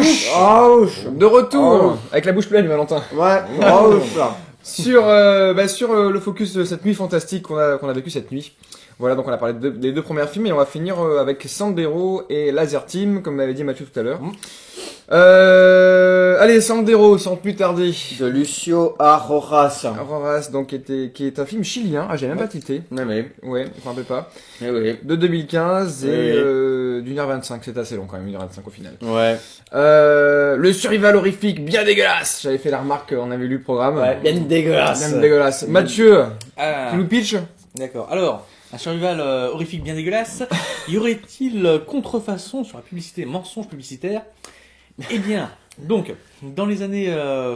De retour avec la bouche pleine, Valentin. Ouais, Sur le focus de cette nuit fantastique qu'on a vécu cette nuit. Voilà, donc on a parlé des deux premiers films et on va finir avec Sandero et Laser Team, comme m'avait dit Mathieu tout à l'heure. Allez, Sandero, sans plus tarder. De Lucio Arroras. Arroras, donc qui est un film chilien. Ah, j'ai même pas tilté. Ouais, Ouais, je me rappelle pas. ouais. De 2015 et Ouais. d'1h25, c'est assez long quand même, 1h25 au final. Ouais. Le survival horrifique, bien dégueulasse. J'avais fait la remarque, on avait lu le programme. Ouais, bien dégueulasse. Bien dégueulasse. Mathieu, Ah, tu nous pitch? d'accord. Alors, un survival horrifique bien dégueulasse. Y aurait-il contrefaçon sur la publicité, mensonge publicitaire? Eh bien, donc, dans les années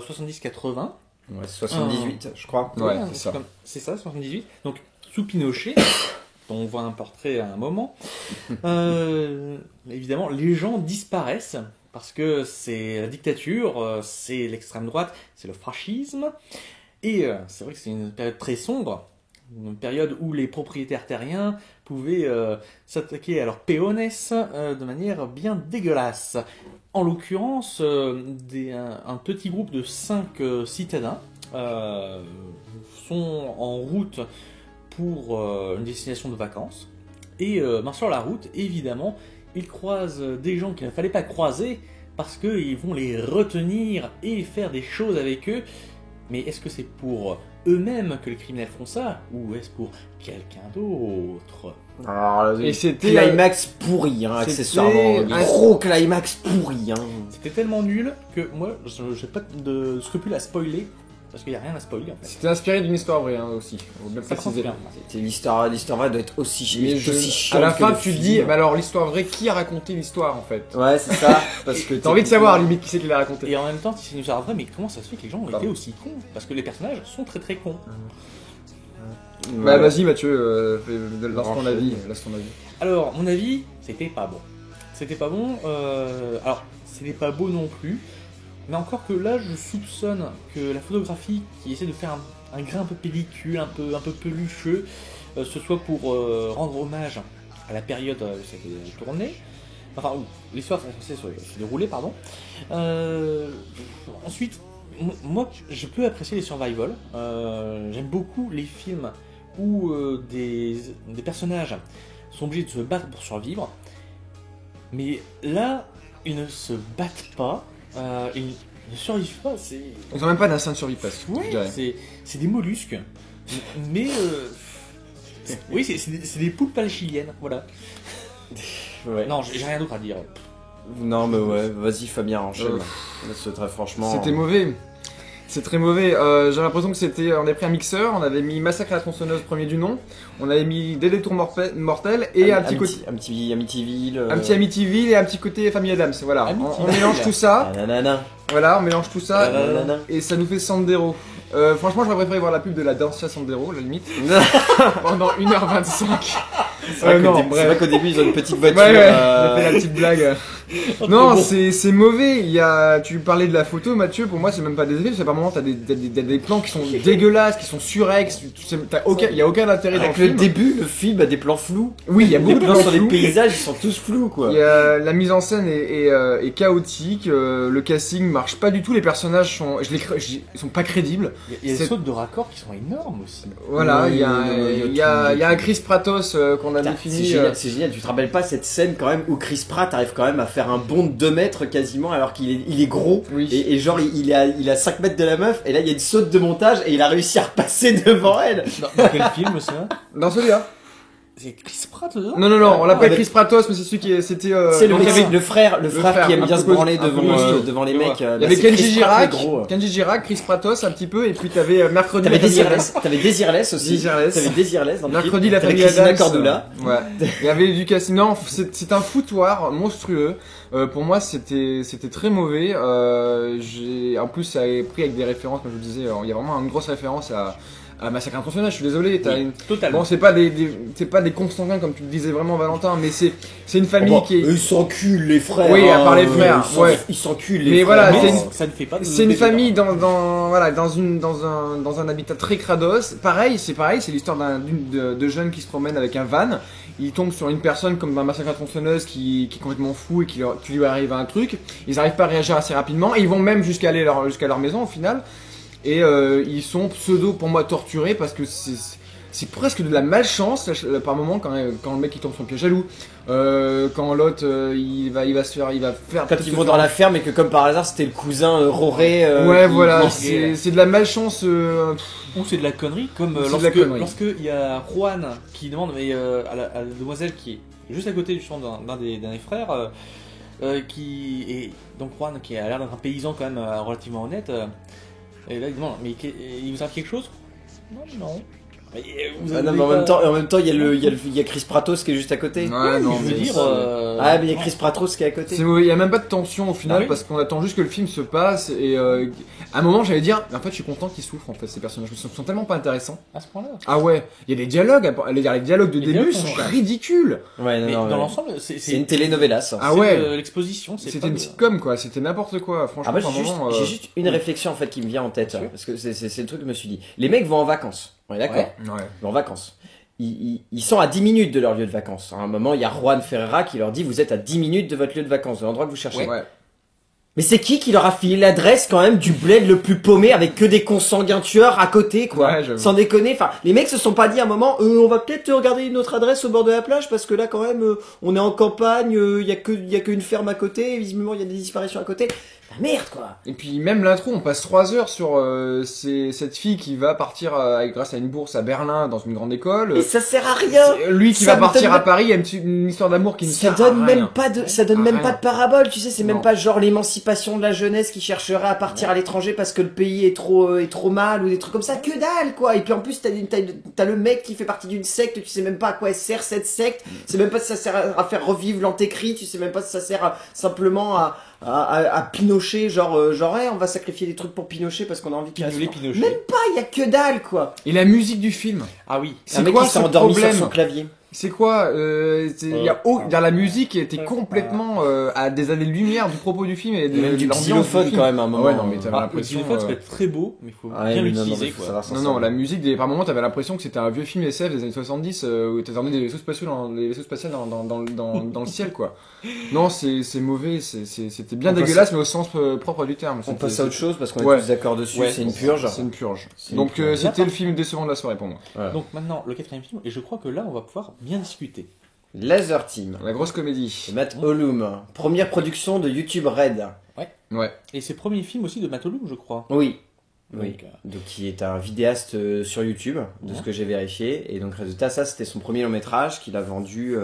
70-80, Ouais, 78, je crois. Ouais, c'est ça. C'est ça, 78. Donc, sous Pinochet, dont on voit un portrait à un moment, évidemment, les gens disparaissent parce que c'est la dictature, c'est l'extrême droite, c'est le fascisme. Et c'est vrai que c'est une période très sombre, une période où les propriétaires terriens pouvaient s'attaquer à leurs peones de manière bien dégueulasse. En l'occurrence, un petit groupe de 5 citadins sont en route pour une destination de vacances. Et sur la route, évidemment, ils croisent des gens qu'il ne fallait pas croiser parce qu'ils vont les retenir et faire des choses avec eux. Mais est-ce que c'est pour eux-mêmes que les criminels font ça ou est-ce pour quelqu'un d'autre? Alors, Et c'était climax pourri, hein, c'était accessoirement. un Gros climax pourri, hein. C'était tellement nul que moi, je n'ai pas de scrupule à spoiler parce qu'il n'y a rien à spoiler en fait. C'était inspiré d'une histoire vraie aussi. Faut bien Ça préciser. confirme. L'histoire vraie doit être aussi Mais aussi à chiante la que fin, le tu te film. dis, bah alors l'histoire vraie, qui a raconté l'histoire en fait? Ouais, c'est ça. Parce que T'as envie de savoir limite qui c'est qui l'a raconté. Et en même temps, si c'est une histoire vraie, mais comment ça se fait que les gens ont été Pardon. aussi cons? Parce que les personnages sont très très cons. Bah vas-y Mathieu, lance ton avis. Alors, mon avis, c'était pas bon. C'était pas bon. Alors, c'était pas beau non plus. Mais encore que là, je soupçonne que la photographie qui essaie de faire un grain un peu pellicule, un peu pelucheux, ce soit pour rendre hommage à la période où ça a été tourné. Enfin, où l'histoire est censée se dérouler, pardon. Ensuite, moi, je peux apprécier les survival. J'aime beaucoup les films où des personnages sont obligés de se battre pour survivre. Mais là, ils ne se battent pas, ils ne survivent pas, c'est... Ils ont même pas d'instinct de survie presque, je Ouais, dirais. c'est des mollusques. Mais... oui, c'est des poulpes à la chilienne, voilà. Ouais. Non, j'ai rien d'autre à dire. Non, mais ouais, vas-y Fabien, enchaîne. C'est très franchement. C'était mauvais. C'est très mauvais. J'ai l'impression que c'était. On avait pris un mixeur, on avait mis Massacre à la tronçonneuse premier du nom, on avait mis Des détours mortels et un petit côté. Un petit Amityville. Un petit Amityville et un petit côté Famille Adams. Voilà. On Amityville. mélange tout ça. Nanana. Voilà, on mélange tout ça. Nanana. Et ça nous fait Sandero. Franchement, j'aurais préféré voir la pub de la Dancia Sandero, la limite. Pendant 1h25. C'est Non, vrai qu'au début ils ont une petite voiture. Ouais, j'ai fait la petite blague. Non, c'est mauvais. Tu parlais de la photo, Mathieu. Pour moi, c'est même pas des effets. C'est par moments, t'as des plans qui sont dégueulasses, qui sont surex. Il y a aucun intérêt dans le Avec le film. début, le film a des plans flous. Oui, il y a beaucoup Les de plans plans sur les flous. paysages, ils sont tous flous quoi. La mise en scène est chaotique. Le casting marche pas du tout. Les personnages ils sont pas crédibles. Il y a des C'est- sautes de raccord qui sont énormes aussi. Voilà, Oui, il y a un tout. Chris Pratos qu'on a Putain, défini. c'est génial, tu te rappelles pas cette scène quand même où Chris Pratt arrive quand même à faire un bond de 2 mètres quasiment alors qu'il est gros Oui. et genre il a 5 mètres de la meuf et là il y a une saute de montage et il a réussi à repasser devant elle. Dans quel film ça? Dans celui-là. C'est Chris Pratt dedans? Non, on l'appelle avec- Chris Pratos, mais c'est celui qui c'était. C'est le donc, mec, il y avait- le frère qui aime un bien peu se branler un peu devant costaud. devant les Tu vois. mecs. Il y bah, avait c'est Kenji Chris Pratt, Girac, le gros. Kenji Girac, Chris Pratos un petit peu, et puis t'avais Mercredi T'avais la famille Desireless, aussi. Desireless. T'avais Desireless dans le Mercredi film. la T'avais famille Christina Adams. Cordula. Ouais. Il y avait du casting. Non, c'est un foutoir monstrueux. Pour moi, c'était très mauvais. En plus, ça est pris avec des références, comme je vous disais. Il y a vraiment une grosse référence à Massacre à la tronçonneuse. Je suis désolé. Totalement. Bon, c'est pas des Constantins comme tu le disais vraiment, Valentin, mais c'est une famille Bon, qui est. Ils s'enculent les frères. Oui, à part les hein, frères, ouais. ouais. Ils s'enculent les Mais frères. voilà, Mais c'est ça ne fait pas de C'est une mauvais famille débats. dans un habitat très crados. C'est l'histoire de jeunes qui se promènent avec un van ils tombent sur une personne comme un massacre à la tronçonneuse qui est complètement fou et qui lui arrive un truc. Ils n'arrivent pas à réagir assez rapidement et ils vont même jusqu'à leur maison au final. Et ils sont pseudo pour moi torturés parce que c'est presque de la malchance par moment quand le mec il tombe sur le piège jaloux, quand l'autre il va faire Quand ils vont dans la ferme et que comme par hasard c'était le cousin Roré. ouais qui- voilà, qui- c'est de la malchance. Ou c'est de la connerie, comme C'est de la connerie. lorsque il y a Juan qui demande mais, à la demoiselle qui est juste à côté du champ d'un des frères, qui est donc Juan qui a l'air d'être un paysan quand même relativement honnête, et là il demande mais il vous arrive quelque chose? Non. Mais, vous Ah non, avez mais pas- en même temps, il y a Chris Pratos qui est juste à côté. Ouais, non, je veux mais dire. Ah, mais il y a Chris Pratos qui est à côté. c'est mauvais, il y a même pas de tension au final Ah oui. parce qu'on attend juste que le film se passe et à un moment j'allais dire en fait je suis content qu'ils souffrent en fait ces personnages, ils sont tellement pas intéressants. À ce point-là. Ah ouais, il y a des dialogues, les dialogues de Les début dialogues sont sont chouettes. ridicules. Ouais, non, Mais non, dans ouais. l'ensemble, C'est une telenovela, ça. Ah ouais. L'exposition, c'est C'était pas une de- sitcom quoi, c'était n'importe quoi, franchement. Ah bah par moment, j'ai juste une réflexion en fait qui me vient en tête, Sûr. parce que c'est le truc que je me suis dit. Les mecs vont en vacances, on est d'accord. Ouais. Ouais. Ils vont en vacances. Ils sont à 10 minutes de leur lieu de vacances. À un moment, il y a Juan Ferreira qui leur dit vous êtes à 10 minutes de votre lieu de vacances, de l'endroit que vous cherchez. Ouais. Mais c'est qui leur a filé l'adresse quand même du bled le plus paumé avec que des consanguins tueurs à côté quoi. Ouais, j'avoue. Sans déconner, enfin les mecs se sont pas dit à un moment on va peut-être regarder une autre adresse au bord de la plage parce que là quand même on est en campagne, il y a qu'une ferme à côté, et visiblement il y a des disparitions à côté. La merde quoi. Et puis même l'intro, on passe 3 heures sur cette fille qui va partir grâce à une bourse à Berlin dans une grande école. Mais ça sert à rien. Lui qui Ça va me partir donne à même- Paris, il y a une histoire d'amour qui ne Ça sert à donne rien. même pas de, ça donne Ah, même rien. pas de parabole, tu sais, c'est même Non. pas genre l'émancipation de la jeunesse qui chercherait à partir à l'étranger parce que le pays est trop mal ou des trucs comme ça, que dalle quoi. Et puis en plus t'as le mec qui fait partie d'une secte, tu sais même pas à quoi elle sert cette secte, tu sais même pas si ça sert à faire revivre l'antécrit, tu sais même pas si ça sert simplement à Pinochet, genre hey, on va sacrifier des trucs pour Pinochet parce qu'on a envie qu'il reste. Pinolet, Pinochet. Même pas, y a que dalle quoi. Et la musique du film. Ah oui. Un C'est mec quoi qui s'est ce endormi sur problème son clavier. C'est quoi dans la musique était complètement à des années-lumière du propos du film et de Même du l'ambiance xylophone du film. quand même à un moment. Ouais, non mais t'avais Le l'impression. xylophone, ça peut être très beau, mais il faut Ah, bien mais non, non, l'utiliser mais faut quoi. savoir s'en Non, servir. la musique, par moments, t'avais l'impression que c'était un vieux film SF des années 70 où t'attendais des vaisseaux spatiaux dans le ciel, quoi. Non, c'est mauvais, c'était bien On passe- dégueulasse, mais au sens propre du terme. On C'était- passe à autre chose parce qu'on est Ouais. tous d'accord dessus, Ouais. c'est une purge. C'est une purge. C'est une Donc, purge. c'était le film décevant de la soirée pour moi. Voilà. Donc maintenant, le quatrième film, et je crois que là, on va pouvoir bien discuter. Laser Team. La grosse comédie. De Matt Ollum. Première production de YouTube Red. Ouais. Et c'est le premier film aussi de Matt Ollum, je crois. Oui. Oui. Donc, Donc, qui est un vidéaste sur YouTube, de ce que j'ai vérifié. Et donc, résultat, ça, c'était son premier long métrage qu'il a vendu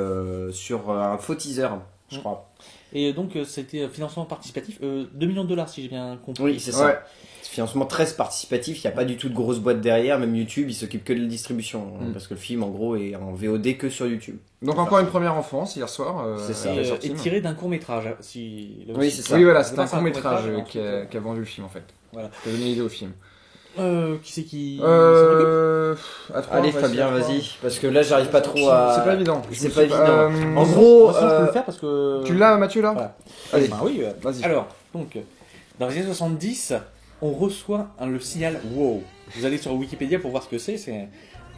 sur un faux teaser, je crois. Et donc, c'était financement participatif, 2 millions de dollars si j'ai bien compris. Oui, c'est ça. Ouais. Financement très participatif, il n'y a pas du tout de grosse boîte derrière, même YouTube, il s'occupe que de la distribution. Parce que le film, en gros, est en VOD que sur YouTube. Donc, encore une première en France hier soir. C'est ça. Et, la sortie. et tiré d'un court métrage. Si, là Oui, aussi. c'est ça. Oui, voilà, C'est c'est pas un ça, court métrage court-métrage, qui a vendu le film en fait. Voilà. Qui a donné l'idée au film. Qui c'est qui À trois, Allez, on va Fabien, essayer à trois. vas-y. Parce que là, j'arrive pas trop à. C'est pas évident. C'est Je pas me suis évident. En Moi, gros, ça, je peux le faire parce que. Tu l'as, Mathieu, là Voilà. Allez, Bah oui. vas-y. Alors, donc, dans les années 70, on reçoit le signal WOW. Vous allez sur Wikipédia pour voir ce que c'est. C'est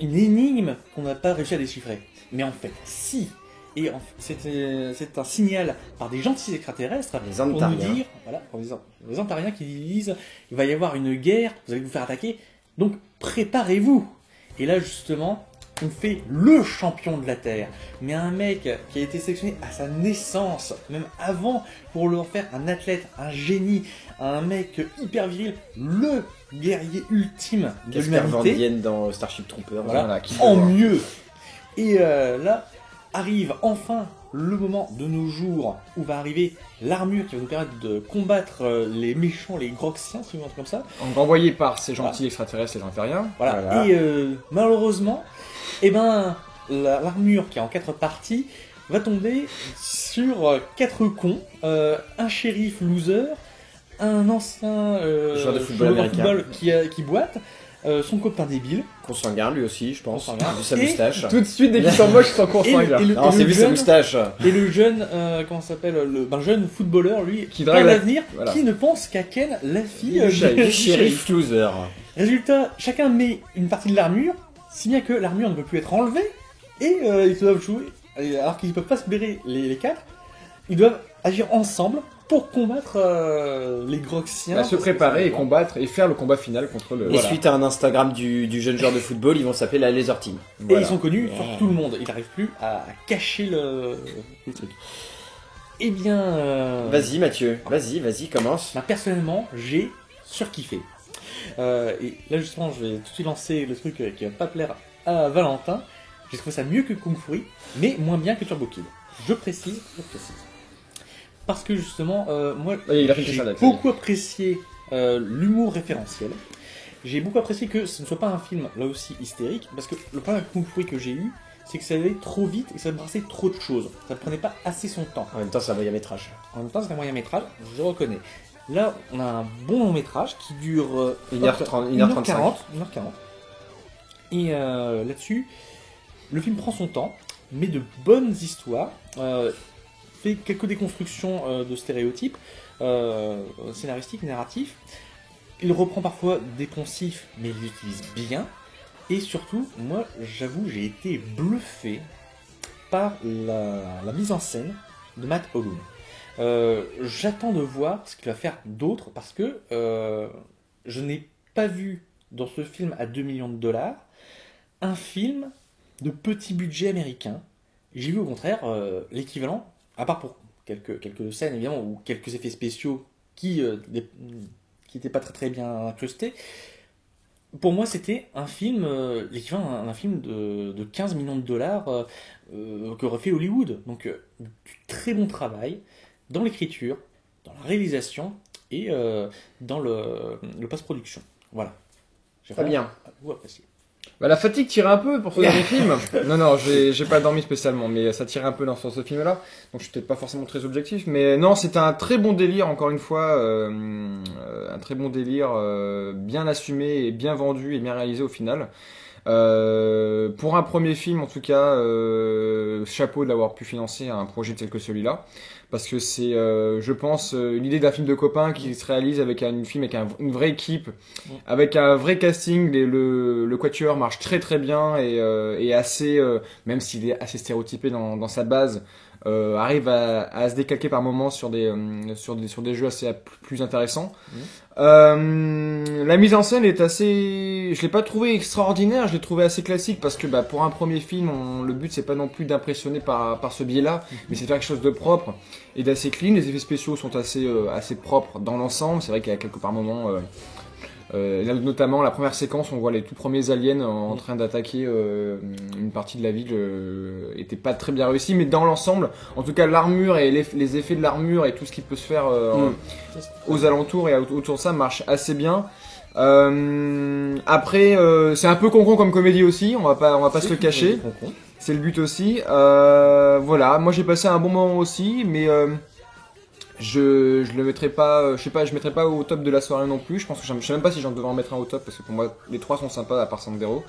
une énigme qu'on n'a pas réussi à déchiffrer. Mais en fait, si. Et c'est un signal par des gentils extraterrestres Les pour nous Antariens. dire, voilà, pour les Antariens qui disent, il va y avoir une guerre, vous allez vous faire attaquer, donc préparez-vous. Et là justement, on fait le champion de la Terre, mais un mec qui a été sélectionné à sa naissance, même avant, pour leur faire un athlète, un génie, un mec hyper viril, le guerrier ultime de Casper Van l'humanité, Dien dans Starship Troopers. voilà, qui en peut voir. mieux. Et là arrive enfin le moment de nos jours où va arriver l'armure qui va nous permettre de combattre les méchants, les Groxiens, si vous voulez, un truc comme ça. Donc, envoyé par ces gentils extraterrestres, les Impériens. Voilà. Voilà. Et malheureusement, eh ben, l'armure qui est en 4 parties va tomber sur 4 cons, un shérif loser, un ancien Joueur de football joueur américain. qui boite, son copain débile. Consanguin, lui aussi, je pense. Consanguin. Vu sa Et- moustache. Tout de suite, dès qu'ils sont moches, ils sont Et consanguins. le- Non, c'est vu sa jeune- moustache. Et le jeune, comment ça s'appelle, le jeune footballeur, lui, Qui plein drague la- d'avenir, voilà. qui ne pense qu'à Ken, la fille Du shérif. Du shérif loser. Résultat, chacun met une partie de l'armure, si bien que l'armure ne peut plus être enlevée, et ils doivent jouer alors qu'ils ne peuvent pas se blairer les quatre, ils doivent agir ensemble pour combattre les Groxiens. Se préparer et combattre et faire le combat final contre le. Et Voilà. suite à un Instagram du jeune joueur de football, ils vont s'appeler la Laser Team. Et Voilà. ils sont connus sur tout le monde. Ils n'arrivent plus à cacher le truc. Eh bien... Vas-y Mathieu, vas-y, commence. bah, personnellement, j'ai surkiffé. Et là justement, je vais tout de suite lancer le truc qui va pas plaire à Valentin. J'ai trouvé ça mieux que Kung Fury, mais moins bien que Turbo Kid. Je précise. Parce que justement, moi, Oui, il a fait j'ai ça, là, beaucoup apprécié l'humour référentiel. J'ai beaucoup apprécié que ce ne soit pas un film, là aussi, hystérique, parce que le problème avec Kung Fury que j'ai eu, c'est que ça allait trop vite et ça brassait trop de choses. Ça ne prenait pas assez son temps. En même temps, c'est un moyen métrage. En même temps, c'est un moyen métrage, je reconnais. Là, on a un bon long métrage qui dure 1h30, 1h40. Et là-dessus, le film prend son temps, met de bonnes histoires, fait quelques déconstructions de stéréotypes scénaristiques, narratifs. Il reprend parfois des poncifs, mais il les utilise bien. Et surtout, moi, j'avoue, j'ai été bluffé par la mise en scène de Matt Holland. J'attends de voir ce qu'il va faire d'autre parce que je n'ai pas vu dans ce film à 2 millions de dollars un film de petit budget américain. J'ai vu au contraire l'équivalent, à part pour quelques scènes évidemment ou quelques effets spéciaux qui n'étaient pas très bien incrustés. Pour moi, c'était un film, l'équivalent d'un film de 15 millions de dollars qu'aurait fait Hollywood. Donc, du très bon travail dans l'écriture, dans la réalisation et dans le post-production. Voilà. J'ai Très bien. beaucoup apprécié. Bah, la fatigue tirait un peu pour ce dernier film. Non, j'ai pas dormi spécialement, mais ça tirait un peu dans ce film-là. Donc je suis peut-être pas forcément très objectif, mais non, c'était un très bon délire, encore une fois, un très bon délire, bien assumé et bien vendu et bien réalisé au final. Pour un premier film, en tout cas, chapeau d'avoir pu financer un projet tel que celui-là. Parce que c'est, je pense, une idée d'un film de copains qui se réalise avec une une vraie équipe, avec un vrai casting. Le quatuor marche très très bien et assez, même s'il est assez stéréotypé dans sa base, arrive à se décalquer par moments sur des jeux assez plus intéressants. La mise en scène est assez, je l'ai pas trouvé extraordinaire, je l'ai trouvé assez classique parce que pour un premier film, le but c'est pas non plus d'impressionner par ce biais-là, mais c'est de faire quelque chose de propre et d'assez clean. Les effets spéciaux sont assez propres dans l'ensemble. C'est vrai qu'il y a quelques par moments, là, notamment la première séquence, on voit les tout premiers aliens en train d'attaquer une partie de la ville, était pas très bien réussi, mais dans l'ensemble, en tout cas l'armure et les effets de l'armure et tout ce qui peut se faire aux alentours et autour de ça marche assez bien. Après, c'est un peu con comme comédie aussi, on va pas se le cacher. C'est le but aussi. Voilà, moi j'ai passé un bon moment aussi, mais je le mettrai pas, je sais pas, je mettrai pas au top de la soirée non plus. Je pense que je sais même pas si j'en devrais en mettre un au top parce que pour moi les trois sont sympas à part Sandero.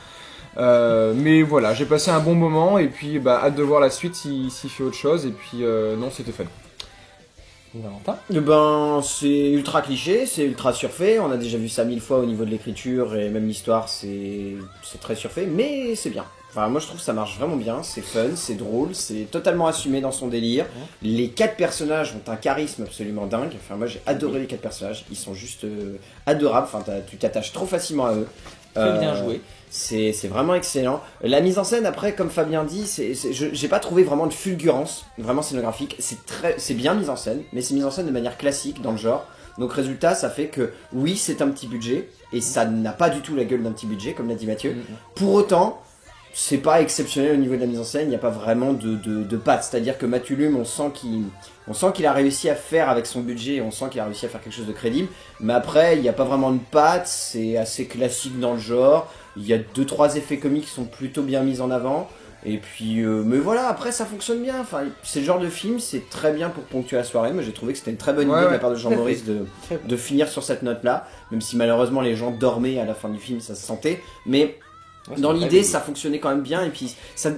Mais voilà, j'ai passé un bon moment et puis hâte de voir la suite s'il fait autre chose et puis non, c'était fun. Valentin. Ben, c'est ultra cliché, c'est ultra surfait. On a déjà vu ça 1000 fois au niveau de l'écriture et même l'histoire, c'est très surfait, mais c'est bien. Enfin, moi je trouve que ça marche vraiment bien, c'est fun, c'est drôle, c'est totalement assumé dans son délire. Les 4 personnages ont un charisme absolument dingue. Enfin, moi j'ai adoré les 4 personnages, ils sont juste adorables. Enfin, tu t'attaches trop facilement à eux. Très bien joué. C'est vraiment excellent. La mise en scène, après, comme Fabien dit, j'ai pas trouvé vraiment de fulgurance, vraiment scénographique. C'est bien mis en scène, mais c'est mis en scène de manière classique dans le genre. Donc résultat, ça fait que oui, c'est un petit budget, et ça n'a pas du tout la gueule d'un petit budget, comme l'a dit Mathieu. Pour autant, c'est pas exceptionnel au niveau de la mise en scène, il n'y a pas vraiment de patte. C'est-à-dire que Mathieu Lume, on sent qu'il a réussi à faire avec son budget, on sent qu'il a réussi à faire quelque chose de crédible. Mais après, il n'y a pas vraiment de patte, c'est assez classique dans le genre. Il y a 2-3 effets comiques qui sont plutôt bien mis en avant. Et puis, mais voilà, après ça fonctionne bien. Enfin, c'est le genre de film, c'est très bien pour ponctuer la soirée. Moi j'ai trouvé que c'était une très bonne idée de la part de Jean-Maurice de finir sur cette note-là. Même si malheureusement les gens dormaient à la fin du film, ça se sentait. Mais Ouais, Dans c'est l'idée, vrai. ça fonctionnait quand même bien et puis ça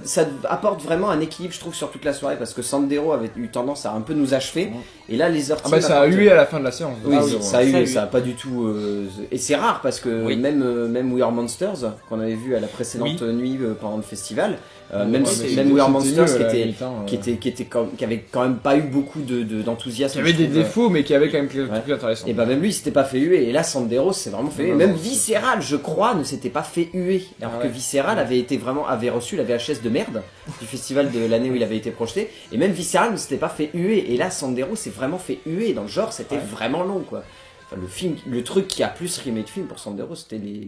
apporte vraiment un équilibre, je trouve, sur toute la soirée parce que Sandero avait eu tendance à un peu nous achever et là les heures Ah bah ça a hué à la fin de la séance. Oui, Ah ça a eu, Ça a eu. ça a pas du tout. Et c'est rare parce que Oui. même We Are Monsters qu'on avait vu à la précédente nuit pendant le festival, même mais même We Are c'était Monsters mieux, qui à la était limite, hein, qui avait quand même pas eu beaucoup d'enthousiasme. qui avait je des trouve. défauts, mais qui avait quand même quelque chose Ouais. de plus intéressant. Et bah même lui il s'était pas fait huer et là Sandero s'est vraiment fait huer. Non, Même non, Visceral je crois ne s'était pas fait huer alors Ah que ouais. Visceral avait reçu la VHS de merde du festival de l'année où il avait été projeté et même Visceral ne s'était pas fait huer et là Sandero s'est vraiment fait huer dans le genre c'était vraiment long quoi. Enfin, le truc qui a plus rimé de film pour Sandero c'était les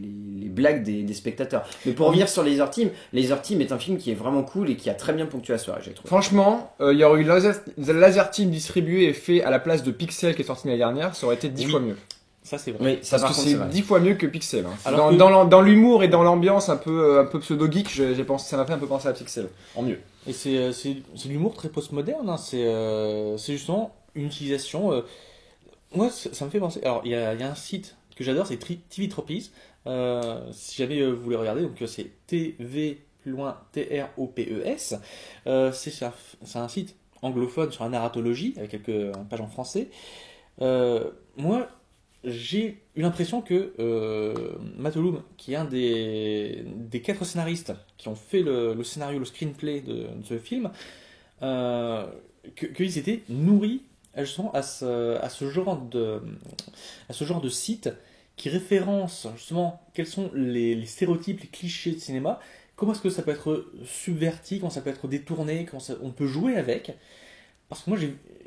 blagues des spectateurs. Mais pour revenir sur Laser Team est un film qui est vraiment cool et qui a très bien ponctué la soirée j'ai trouvé. Franchement, il y aurait eu Laser Team distribué et fait à la place de Pixel qui est sorti l'année dernière, ça aurait été 10 Oui. fois mieux. Ça, c'est vrai. Oui, ça Parce par que contre c'est c'est vrai. 10 fois mieux que Pixel. Hein. Alors Dans l'humour et dans l'ambiance un peu pseudo-geek, j'ai pensé, ça m'a fait un peu penser à Pixel. En mieux. Et c'est de l'humour très postmoderne. Hein. C'est justement une utilisation. Moi, ça me fait penser. Alors, il y a un site que j'adore, c'est TV Tropies. Si jamais vous voulez regarder, donc c'est TV plus loin TROPES. C'est un site anglophone sur la narratologie avec quelques pages en français. Moi, j'ai eu l'impression que Matt Ollum, qui est un des 4 scénaristes qui ont fait le scénario, le screenplay de ce film, qu'ils étaient nourris justement à ce genre de site qui référence justement quels sont les stéréotypes, les clichés de cinéma, comment est-ce que ça peut être subverti, comment ça peut être détourné, on peut jouer avec. Parce que moi,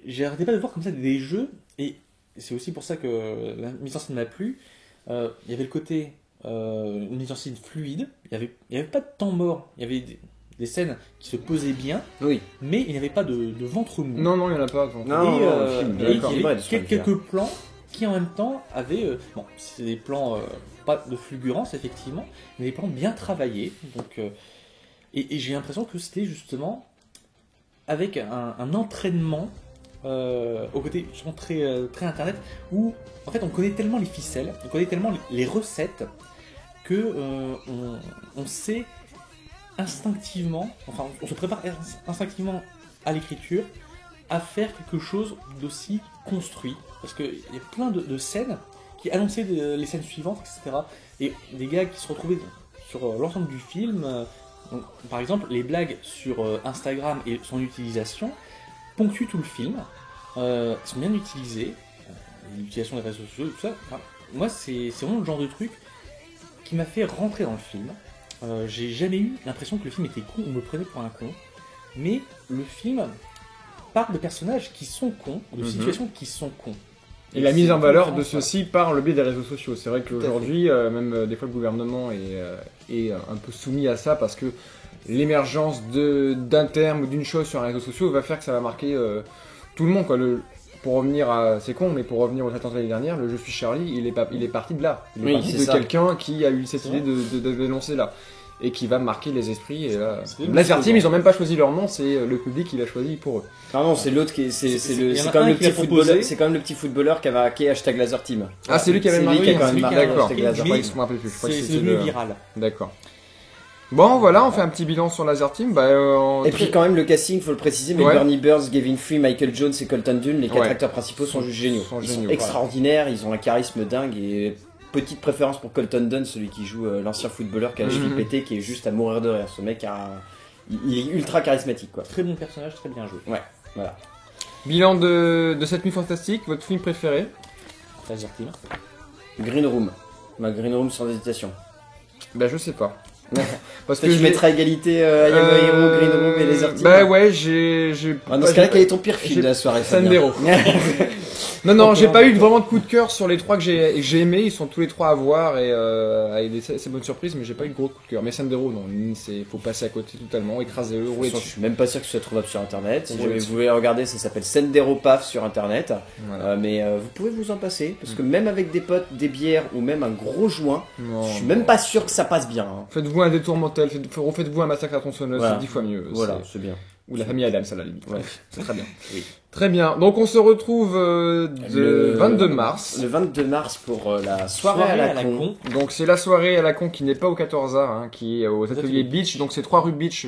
j'ai arrêté pas de voir comme ça des jeux, et c'est aussi pour ça que la mise en scène m'a plu. Il y avait le côté une mise en scène fluide, il y avait pas de temps mort, il y avait des scènes qui se posaient bien, Oui. mais il n'y avait pas de ventre mou. Non, il y en a pas. donc. Non, Et, le film, et bien il y équilibré avait de ce point de quelques vue-là. plans qui en même temps avaient, bon, c'est des plans pas de fulgurance effectivement, mais des plans bien travaillés. Donc, et j'ai l'impression que c'était justement avec un entraînement au côté justement très internet où en fait on connaît tellement les ficelles, on connaît tellement les recettes que on sait instinctivement, enfin on se prépare instinctivement à l'écriture à faire quelque chose d'aussi construit parce qu'il y a plein de scènes qui annonçaient les scènes suivantes, etc. Et des gars qui se retrouvaient sur l'ensemble du film. Donc, par exemple, les blagues sur Instagram et son utilisation ponctuent tout le film, sont bien utilisées, l'utilisation des réseaux sociaux, tout ça. Enfin, moi, c'est vraiment le genre de truc qui m'a fait rentrer dans le film. J'ai jamais eu l'impression que le film était con ou me prenait pour un con, mais le film parle de personnages qui sont cons, de situations qui sont cons. Et la mise en valeur de vraiment ça. ceci par le biais des réseaux sociaux. C'est vrai à qu'aujourd'hui, même des fois le gouvernement est un peu soumis à ça parce que l'émergence d'un terme ou d'une chose sur les réseaux sociaux va faire que ça va marquer tout le monde. Quoi. Pour revenir à, c'est con, mais pour revenir aux attentats l'année dernière, le Je suis Charlie, il est parti de là. Il est Oui, parti c'est de ça. quelqu'un qui a eu cette C'est idée de dénoncer là. Et qui va marquer les esprits. Et là, C'est une Laser chose, Team, hein. ils ont même pas choisi leur nom, c'est le public qui l'a choisi pour eux. Ah non, c'est l'autre qui est, il y en a quand un même le qui l'a petit proposé. footballeur, c'est quand même le petit footballeur qui a marqué #LaserTeam. Ah, c'est lui qui avait C'est marqué, lui qui a quand c'est même lui marqué qui a D'accord. hashtag marqué. Laser. Je crois que je me rappelle plus. Je crois que C'est c'était devenu le- viral. D'accord. Bon, voilà, on fait un petit bilan sur Laser Team. Et puis quand même le casting, faut le préciser, mais Ouais. Bernie Burns, Gavin Free, Michael Jones et Colton Dunn, les 4 Ouais. acteurs principaux sont juste géniaux. Sont Ils géniaux, sont ouais. extraordinaires, ils ont un charisme dingue et petite préférence pour Colton Dunn, celui qui joue l'ancien footballeur qui a la cheville pétée, qui est juste à mourir de rire. Ce mec il est ultra charismatique quoi. Très bon personnage, très bien joué. Voilà. Bilan de cette nuit fantastique, votre film préféré? Laser Team. Green Room. Ma Green Room sans hésitation. Bah, je sais pas. Parce Toi, tu j'ai- mettras à égalité I Am a Hero, Green Room et Laser Team. Bah ouais, j'ai. Dans ce cas-là, quel est ton pire film j'ai- de la soirée Fabien Sandero. Non, j'ai pas eu vraiment de coup de cœur sur les trois que j'ai aimés. Ils sont tous les trois à voir et avec des bonnes surprises, mais j'ai pas eu de gros coup de cœur. Mais Sandero, non, faut passer à côté totalement, écraser-le, De rouler toute façon, je dessus. suis même pas sûr que ce soit trouvable sur internet. Si Ouais, jamais dessus. vous voulez regarder, ça s'appelle Sendero Paf sur internet. Voilà. Mais vous pouvez vous en passer parce que même avec des potes, des bières ou même un gros joint, Non, je suis non. même pas sûr que ça passe bien. hein. Faites-vous un détour mental, refaites-vous un massacre à tronçonneuse, Voilà. c'est 10 fois mieux. Voilà, c'est- c'est bien. Ou la famille Adams à la limite. Ouais. C'est très bien. Oui. Très bien. Donc on se retrouve Le 22 mars. Le 22 mars pour la soirée à la con. Donc c'est la soirée à la con qui n'est pas au 14A, hein, qui est aux ateliers Beach. Donc c'est 3 rue Beach,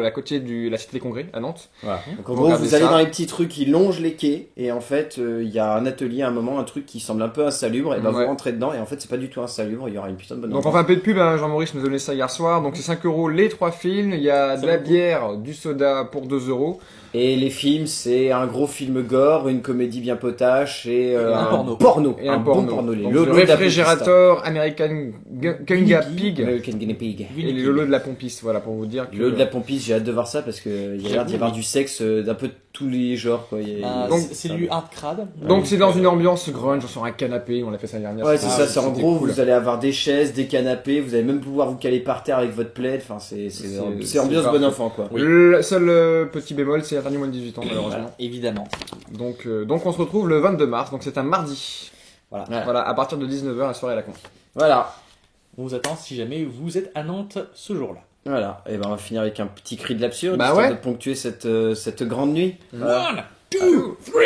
à côté de la Cité des Congrès à Nantes. Voilà. Donc en Vous gros, regardez vous allez ça. dans les petits trucs qui longent les quais, et en fait, il y a un atelier à un moment, un truc qui semble un peu insalubre, et ben Ouais. vous rentrez dedans, et en fait, c'est pas du tout insalubre, il y aura une putain de bonne Donc on ambiance. fait un peu de pub, hein, Jean-Maurice nous a donné ça hier soir. Donc c'est 5 euros les 3 films. Il y a de la bière, du soda pour 2 euros. Et les films, c'est un gros film gore, une comédie bien potache, et un un porno. Et un bon porno. porno. Les Donc, lolos le de la réfrigérateur American Gunga Pig. American Guinea Pig. Et les lolos de la pompiste, voilà, pour vous dire que... Le de la pompiste, j'ai hâte de voir ça parce que il y a l'air d'y avoir du sexe d'un peu de tous les genres quoi. Donc, c'est du hard crade. Donc c'est dans une ambiance grunge, sur un canapé, on l'a fait ça l'année dernière. Ouais, c'est ça, c'est en c'était gros, cool. vous allez avoir des chaises, des canapés, vous allez même pouvoir vous caler par terre avec votre plaid, enfin c'est C'est ambiance parfait. bon enfant quoi. Oui. Le seul petit bémol, c'est interdit moins de 18 ans, malheureusement. Voilà, évidemment. Donc on se retrouve le 22 mars, donc c'est un mardi. Voilà. Voilà, à partir de 19h, la soirée à la con. Voilà. On vous attend si jamais vous êtes à Nantes ce jour-là. Voilà, et ben on va finir avec un petit cri de l'absurde, Bah histoire ouais. de ponctuer cette grande nuit. 1, 2, 3.